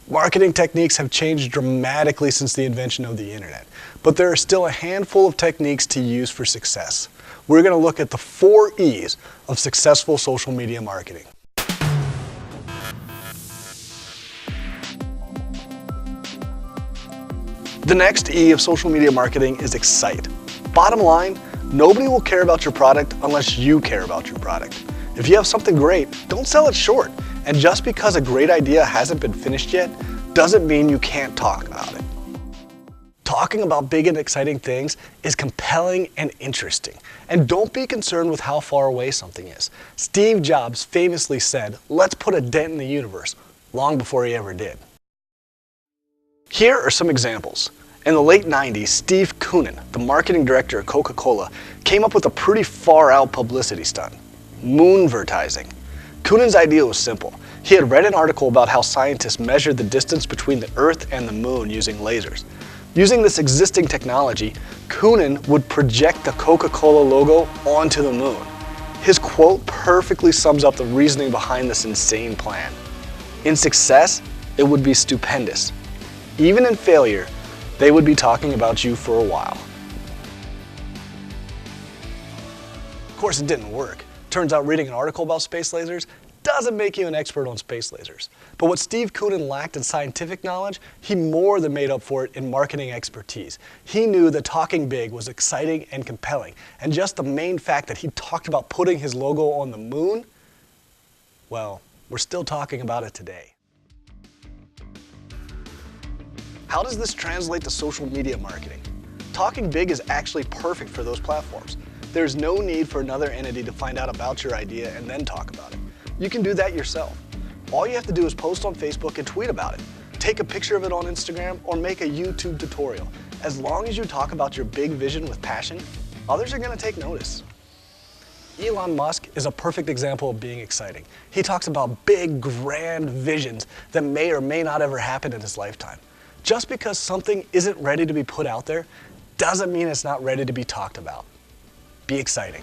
Marketing techniques have changed dramatically since the invention of the internet, but there are still a handful of techniques to use for success. We're going to look at the 4 E's of successful social media marketing. The next E of social media marketing is excite. Bottom line, nobody will care about your product unless you care about your product. If you have something great, don't sell it short. And just because a great idea hasn't been finished yet, doesn't mean you can't talk about it. Talking about big and exciting things is compelling and interesting. And don't be concerned with how far away something is. Steve Jobs famously said, "Let's put a dent in the universe," long before he ever did. Here are some examples. In the late 90s, Steve Koonin, the marketing director of Coca-Cola, came up with a pretty far-out publicity stunt: moonvertising. Koonin's idea was simple. He had read an article about how scientists measured the distance between the Earth and the Moon using lasers. Using this existing technology, Koonin would project the Coca-Cola logo onto the moon. His quote perfectly sums up the reasoning behind this insane plan. In success, it would be stupendous. Even in failure, they would be talking about you for a while. Of course, it didn't work. Turns out reading an article about space lasers doesn't make you an expert on space lasers. But what Steve Koonin lacked in scientific knowledge, he more than made up for it in marketing expertise. He knew that talking big was exciting and compelling. And just the main fact that he talked about putting his logo on the moon, well, we're still talking about it today. How does this translate to social media marketing? Talking big is actually perfect for those platforms. There's no need for another entity to find out about your idea and then talk about it. You can do that yourself. All you have to do is post on Facebook and tweet about it. Take a picture of it on Instagram or make a YouTube tutorial. As long as you talk about your big vision with passion, others are going to take notice. Elon Musk is a perfect example of being exciting. He talks about big, grand visions that may or may not ever happen in his lifetime. Just because something isn't ready to be put out there doesn't mean it's not ready to be talked about. Be exciting.